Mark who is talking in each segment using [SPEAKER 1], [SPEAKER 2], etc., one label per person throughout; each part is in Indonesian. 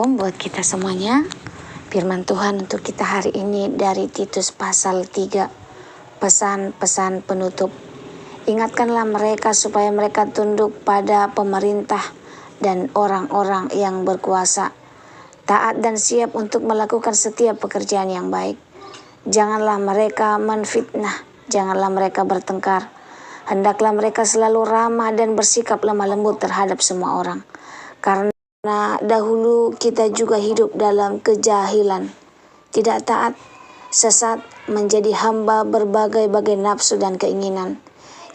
[SPEAKER 1] Shalom buat kita semuanya. Firman Tuhan untuk kita hari ini dari Titus pasal 3. Pesan-pesan penutup. Ingatkanlah mereka supaya mereka tunduk pada pemerintah dan orang-orang yang berkuasa. Taat dan siap untuk melakukan setiap pekerjaan yang baik. Janganlah mereka menfitnah, janganlah mereka bertengkar. Hendaklah mereka selalu ramah dan bersikap lemah lembut terhadap semua orang. Karena dahulu kita juga hidup dalam kejahilan, tidak taat, sesat, menjadi hamba berbagai-bagai nafsu dan keinginan,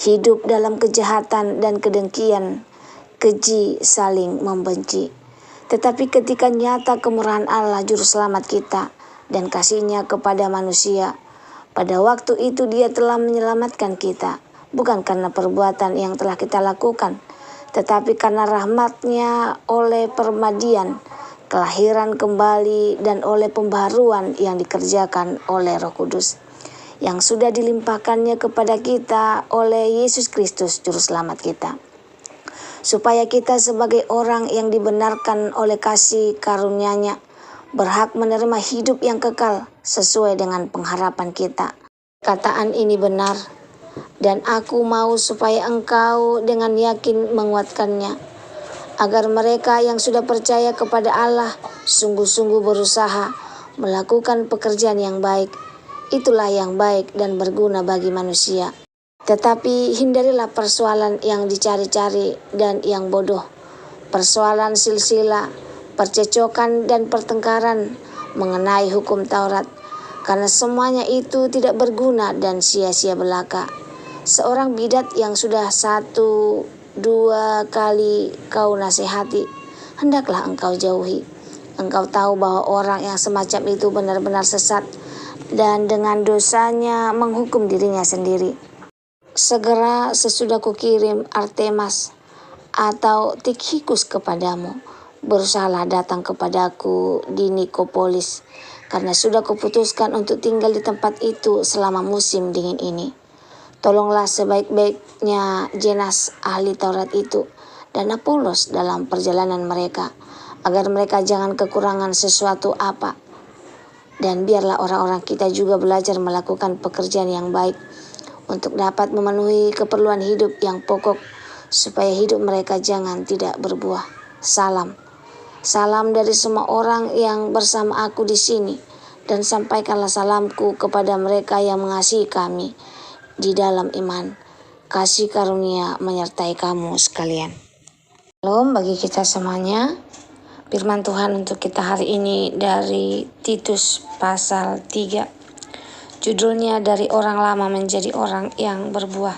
[SPEAKER 1] hidup dalam kejahatan dan kedengkian, keji, saling membenci. Tetapi ketika nyata kemurahan Allah Juru Selamat kita dan kasih-Nya kepada manusia, pada waktu itu Dia telah menyelamatkan kita, bukan karena perbuatan yang telah kita lakukan, tetapi karena rahmat-Nya oleh permadian, kelahiran kembali, dan oleh pembaharuan yang dikerjakan oleh Roh Kudus, yang sudah dilimpahkannya kepada kita oleh Yesus Kristus Juru Selamat kita, supaya kita sebagai orang yang dibenarkan oleh kasih karunia-Nya, berhak menerima hidup yang kekal sesuai dengan pengharapan kita. Kataan ini benar, dan aku mau supaya engkau dengan yakin menguatkannya, agar mereka yang sudah percaya kepada Allah sungguh-sungguh berusaha melakukan pekerjaan yang baik. Itulah yang baik dan berguna bagi manusia. Tetapi hindarilah persoalan yang dicari-cari dan yang bodoh, persoalan silsilah, percecokan dan pertengkaran mengenai hukum Taurat, karena semuanya itu tidak berguna dan sia-sia belaka. Seorang bidat yang sudah 1-2 kali kau nasihati, hendaklah engkau jauhi. Engkau tahu bahwa orang yang semacam itu benar-benar sesat dan dengan dosanya menghukum dirinya sendiri. Segera sesudah kukirim Artemas atau Tikhikus kepadamu, berusahalah datang kepadaku di Nikopolis, karena sudah kuputuskan untuk tinggal di tempat itu selama musim dingin ini. Tolonglah sebaik-baiknya Zenas ahli Taurat itu dan Apolos dalam perjalanan mereka, agar mereka jangan kekurangan sesuatu apa. Dan biarlah orang-orang kita juga belajar melakukan pekerjaan yang baik untuk dapat memenuhi keperluan hidup yang pokok, supaya hidup mereka jangan tidak berbuah. Salam. Salam dari semua orang yang bersama aku di sini, dan sampaikanlah salamku kepada mereka yang mengasihi kami di dalam iman. Kasih karunia menyertai kamu sekalian. Shalom bagi kita semuanya. Firman Tuhan untuk kita hari ini dari Titus pasal 3. Judulnya dari orang lama menjadi orang yang berbuah.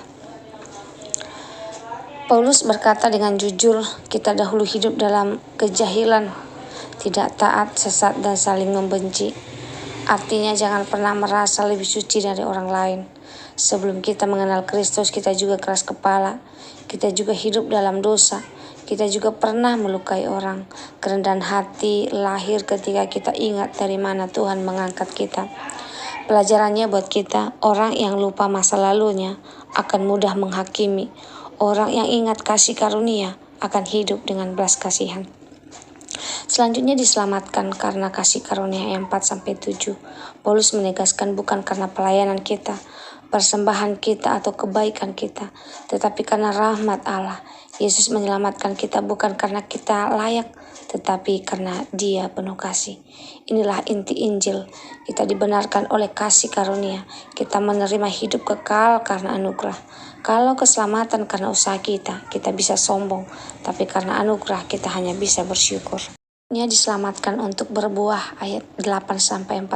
[SPEAKER 1] Paulus berkata dengan jujur, kita dahulu hidup dalam kejahilan, tidak taat, sesat, dan saling membenci. Artinya jangan pernah merasa lebih suci dari orang lain. Sebelum kita mengenal Kristus, kita juga keras kepala. Kita juga hidup dalam dosa. Kita juga pernah melukai orang. Kerendahan hati lahir ketika kita ingat dari mana Tuhan mengangkat kita. Pelajarannya buat kita, orang yang lupa masa lalunya akan mudah menghakimi. Orang yang ingat kasih karunia akan hidup dengan belas kasihan. Selanjutnya diselamatkan karena kasih karunia 4-7. Paulus menegaskan bukan karena pelayanan kita, persembahan kita atau kebaikan kita, tetapi karena rahmat Allah. Yesus menyelamatkan kita bukan karena kita layak, tetapi karena Dia penuh kasih. Inilah inti Injil. Kita dibenarkan oleh kasih karunia. Kita menerima hidup kekal karena anugerah. Kalau keselamatan karena usaha kita bisa sombong, tapi karena anugerah kita hanya bisa bersyukur. Diselamatkan untuk berbuah, ayat 8-14.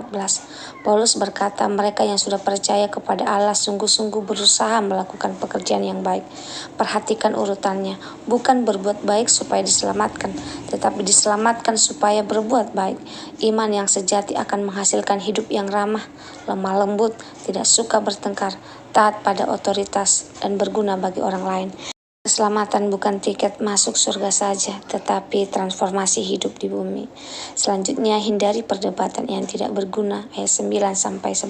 [SPEAKER 1] Paulus berkata, mereka yang sudah percaya kepada Allah sungguh-sungguh berusaha melakukan pekerjaan yang baik. Perhatikan urutannya, bukan berbuat baik supaya diselamatkan, tetapi diselamatkan supaya berbuat baik. Iman yang sejati akan menghasilkan hidup yang ramah, lemah lembut, tidak suka bertengkar, taat pada otoritas, dan berguna bagi orang lain. Keselamatan bukan tiket masuk surga saja, tetapi transformasi hidup di bumi. Selanjutnya, hindari perdebatan yang tidak berguna. Ayat 9-11.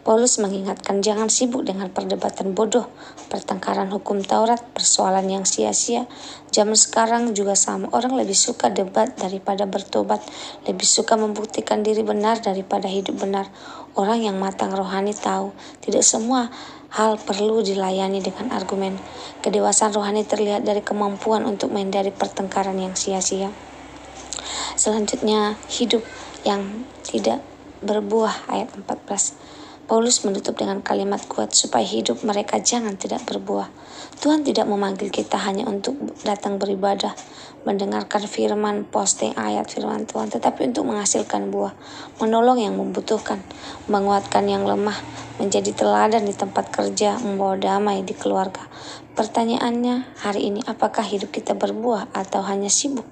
[SPEAKER 1] Paulus mengingatkan jangan sibuk dengan perdebatan bodoh, pertengkaran hukum Taurat, persoalan yang sia-sia. Zaman sekarang juga sama, orang lebih suka debat daripada bertobat, lebih suka membuktikan diri benar daripada hidup benar. Orang yang matang rohani tahu, tidak semua hal perlu dilayani dengan argumen. Kedewasaan rohani terlihat dari kemampuan untuk menghindari pertengkaran yang sia-sia. Selanjutnya, hidup yang tidak berbuah, ayat 14. Paulus menutup dengan kalimat kuat supaya hidup mereka jangan tidak berbuah. Tuhan tidak memanggil kita hanya untuk datang beribadah, mendengarkan firman, posting ayat firman Tuhan, tetapi untuk menghasilkan buah, menolong yang membutuhkan, menguatkan yang lemah, menjadi teladan di tempat kerja, membawa damai di keluarga. Pertanyaannya hari ini, apakah hidup kita berbuah atau hanya sibuk?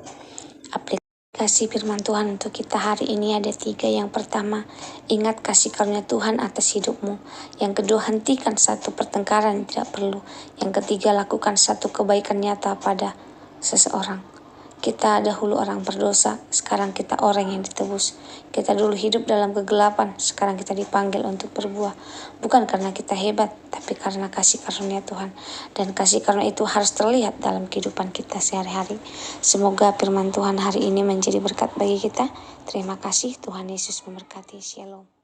[SPEAKER 1] Kasih firman Tuhan untuk kita hari ini ada 3. Yang pertama, ingat kasih karunia Tuhan atas hidupmu. Yang kedua, hentikan satu pertengkaran yang tidak perlu. Yang ketiga, lakukan satu kebaikan nyata pada seseorang. Kita dahulu orang berdosa, sekarang kita orang yang ditebus. Kita dulu hidup dalam kegelapan, sekarang kita dipanggil untuk berbuah. Bukan karena kita hebat, tapi karena kasih karunia Tuhan. Dan kasih karunia itu harus terlihat dalam kehidupan kita sehari-hari. Semoga firman Tuhan hari ini menjadi berkat bagi kita. Terima kasih, Tuhan Yesus memberkati. Shalom.